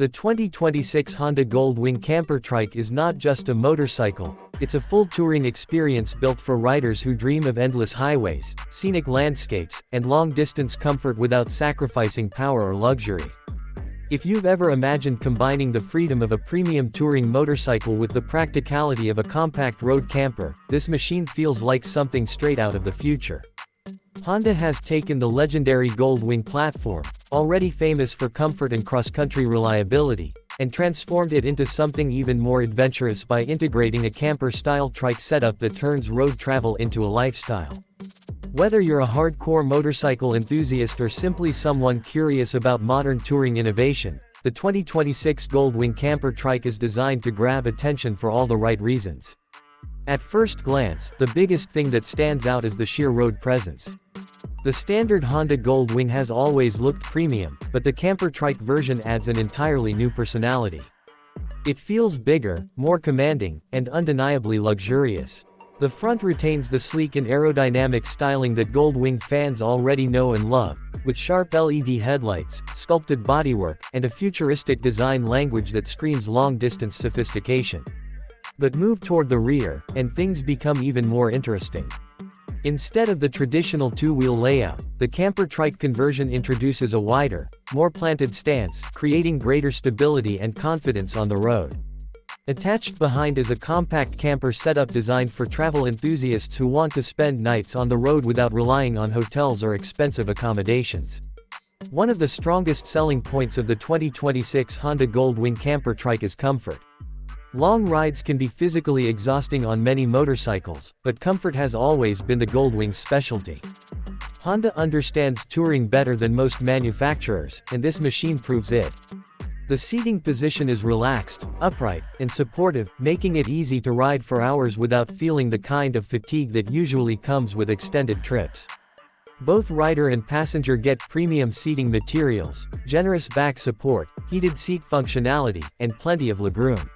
The 2026 Honda Goldwing Camper Trike is not just a motorcycle, it's a full touring experience built for riders who dream of endless highways, scenic landscapes, and long-distance comfort without sacrificing power or luxury. If you've ever imagined combining the freedom of a premium touring motorcycle with the practicality of a compact road camper, this machine feels like something straight out of the future. Honda has taken the legendary Goldwing platform, already famous for comfort and cross-country reliability, and transformed it into something even more adventurous by integrating a camper-style trike setup that turns road travel into a lifestyle. Whether you're a hardcore motorcycle enthusiast or simply someone curious about modern touring innovation, the 2026 Goldwing Camper Trike is designed to grab attention for all the right reasons. At first glance, the biggest thing that stands out is the sheer road presence. The standard Honda Goldwing has always looked premium, but the Camper Trike version adds an entirely new personality. It feels bigger, more commanding, and undeniably luxurious. The front retains the sleek and aerodynamic styling that Goldwing fans already know and love, with sharp LED headlights, sculpted bodywork, and a futuristic design language that screams long-distance sophistication. But move toward the rear, and things become even more interesting. Instead of the traditional two-wheel layout, the Camper Trike conversion introduces a wider, more planted stance, creating greater stability and confidence on the road. Attached behind is a compact camper setup designed for travel enthusiasts who want to spend nights on the road without relying on hotels or expensive accommodations. One of the strongest selling points of the 2026 Honda Goldwing Camper Trike is comfort. Long rides can be physically exhausting on many motorcycles, but comfort has always been the Goldwing's specialty. Honda understands touring better than most manufacturers, and this machine proves it. The seating position is relaxed, upright, and supportive, making it easy to ride for hours without feeling the kind of fatigue that usually comes with extended trips. Both rider and passenger get premium seating materials, generous back support, heated seat functionality, and plenty of legroom.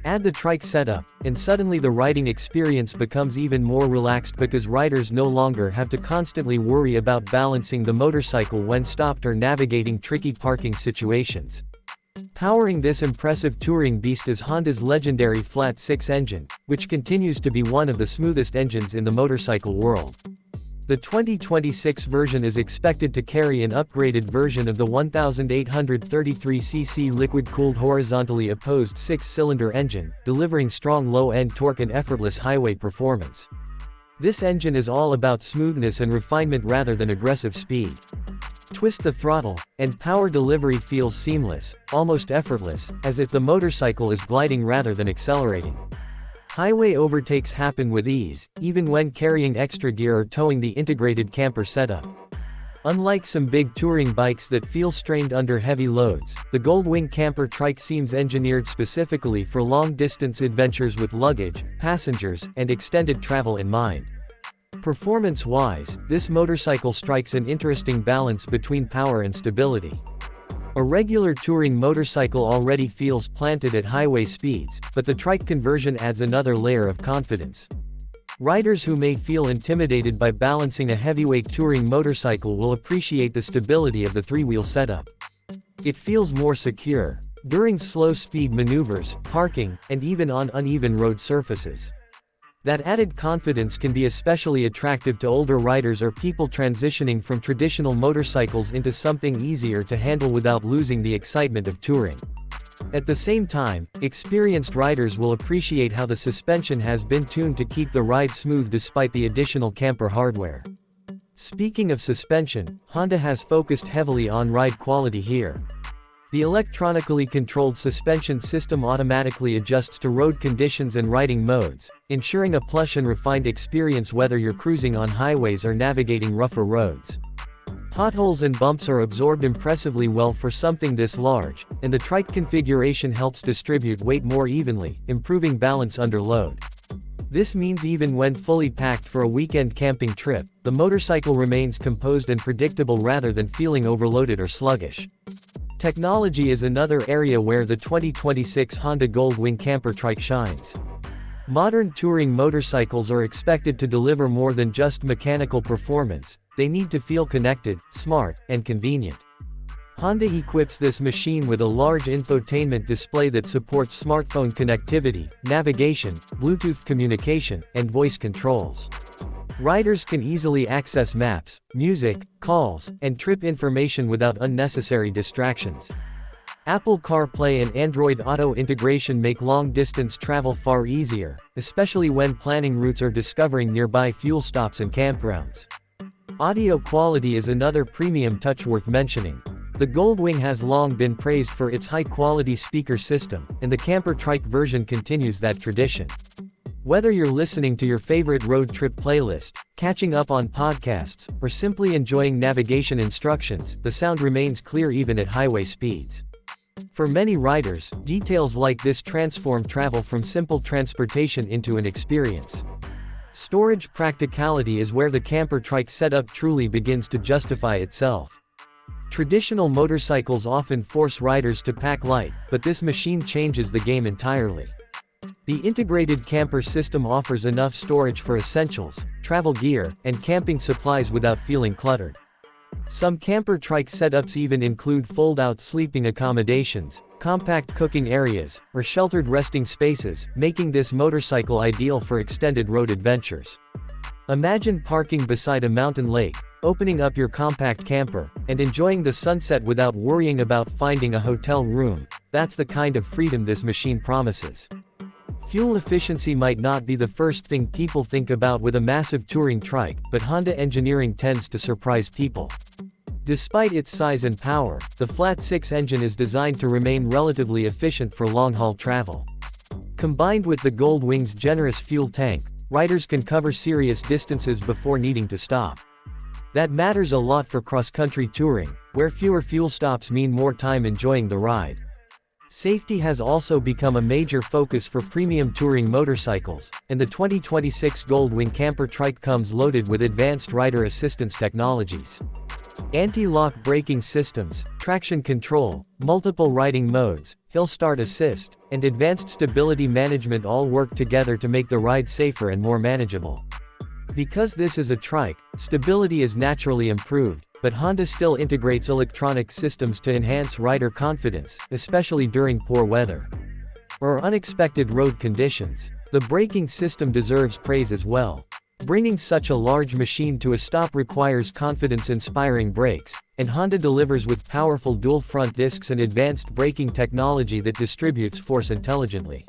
Add the trike setup, and suddenly the riding experience becomes even more relaxed because riders no longer have to constantly worry about balancing the motorcycle when stopped or navigating tricky parking situations. Powering this impressive touring beast is Honda's legendary flat-six engine, which continues to be one of the smoothest engines in the motorcycle world. The 2026 version is expected to carry an upgraded version of the 1833cc liquid-cooled horizontally opposed six-cylinder engine, delivering strong low-end torque and effortless highway performance. This engine is all about smoothness and refinement rather than aggressive speed. Twist the throttle, and power delivery feels seamless, almost effortless, as if the motorcycle is gliding rather than accelerating. Highway overtakes happen with ease, even when carrying extra gear or towing the integrated camper setup. Unlike some big touring bikes that feel strained under heavy loads, the Goldwing Camper Trike seems engineered specifically for long-distance adventures with luggage, passengers, and extended travel in mind. Performance-wise, this motorcycle strikes an interesting balance between power and stability. A regular touring motorcycle already feels planted at highway speeds, but the trike conversion adds another layer of confidence. Riders who may feel intimidated by balancing a heavyweight touring motorcycle will appreciate the stability of the three-wheel setup. It feels more secure during slow-speed maneuvers, parking, and even on uneven road surfaces. That added confidence can be especially attractive to older riders or people transitioning from traditional motorcycles into something easier to handle without losing the excitement of touring. At the same time, experienced riders will appreciate how the suspension has been tuned to keep the ride smooth despite the additional camper hardware. Speaking of suspension, Honda has focused heavily on ride quality here. The electronically controlled suspension system automatically adjusts to road conditions and riding modes, ensuring a plush and refined experience whether you're cruising on highways or navigating rougher roads. Potholes and bumps are absorbed impressively well for something this large, and the trike configuration helps distribute weight more evenly, improving balance under load. This means even when fully packed for a weekend camping trip, the motorcycle remains composed and predictable rather than feeling overloaded or sluggish. Technology is another area where the 2026 Honda Goldwing Camper Trike shines. Modern touring motorcycles are expected to deliver more than just mechanical performance, they need to feel connected, smart, and convenient. Honda equips this machine with a large infotainment display that supports smartphone connectivity, navigation, Bluetooth communication, and voice controls. Riders can easily access maps, music, calls, and trip information without unnecessary distractions. Apple CarPlay and Android Auto integration make long-distance travel far easier, especially when planning routes or discovering nearby fuel stops and campgrounds. Audio quality is another premium touch worth mentioning. The Goldwing has long been praised for its high-quality speaker system, and the Camper Trike version continues that tradition. Whether you're listening to your favorite road trip playlist, catching up on podcasts, or simply enjoying navigation instructions, the sound remains clear even at highway speeds. For many riders, details like this transform travel from simple transportation into an experience. Storage practicality is where the Camper Trike setup truly begins to justify itself. Traditional motorcycles often force riders to pack light, but this machine changes the game entirely. The integrated camper system offers enough storage for essentials, travel gear, and camping supplies without feeling cluttered. Some Camper Trike setups even include fold-out sleeping accommodations, compact cooking areas, or sheltered resting spaces, making this motorcycle ideal for extended road adventures. Imagine parking beside a mountain lake, opening up your compact camper, and enjoying the sunset without worrying about finding a hotel room. That's the kind of freedom this machine promises. Fuel efficiency might not be the first thing people think about with a massive touring trike, but Honda engineering tends to surprise people. Despite its size and power, the flat-six engine is designed to remain relatively efficient for long-haul travel. Combined with the Goldwing's generous fuel tank, riders can cover serious distances before needing to stop. That matters a lot for cross-country touring, where fewer fuel stops mean more time enjoying the ride. Safety has also become a major focus for premium touring motorcycles, and the 2026 Goldwing Camper Trike comes loaded with advanced rider assistance technologies. Anti-lock braking systems, traction control, multiple riding modes, hill start assist, and advanced stability management all work together to make the ride safer and more manageable. Because this is a trike, stability is naturally improved, but Honda still integrates electronic systems to enhance rider confidence, especially during poor weather or unexpected road conditions. The braking system deserves praise as well. Bringing such a large machine to a stop requires confidence-inspiring brakes, and Honda delivers with powerful dual front discs and advanced braking technology that distributes force intelligently.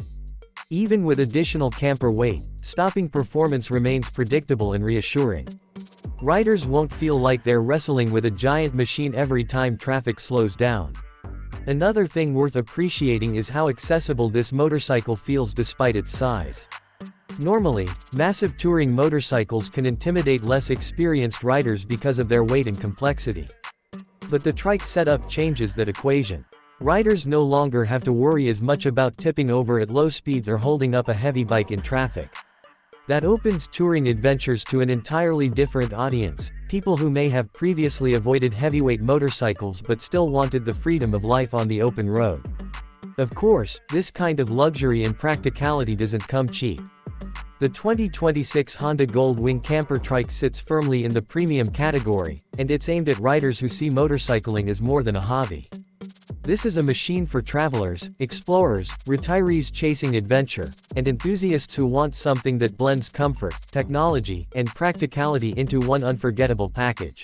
Even with additional camper weight, stopping performance remains predictable and reassuring. Riders won't feel like they're wrestling with a giant machine every time traffic slows down. Another thing worth appreciating is how accessible this motorcycle feels despite its size. Normally, massive touring motorcycles can intimidate less experienced riders because of their weight and complexity. But the Trike setup changes that equation. Riders no longer have to worry as much about tipping over at low speeds or holding up a heavy bike in traffic. That opens touring adventures to an entirely different audience, people who may have previously avoided heavyweight motorcycles but still wanted the freedom of life on the open road. Of course, this kind of luxury and practicality doesn't come cheap. The 2026 Honda Goldwing Camper Trike sits firmly in the premium category, and it's aimed at riders who see motorcycling as more than a hobby. This is a machine for travelers, explorers, retirees chasing adventure, and enthusiasts who want something that blends comfort, technology, and practicality into one unforgettable package.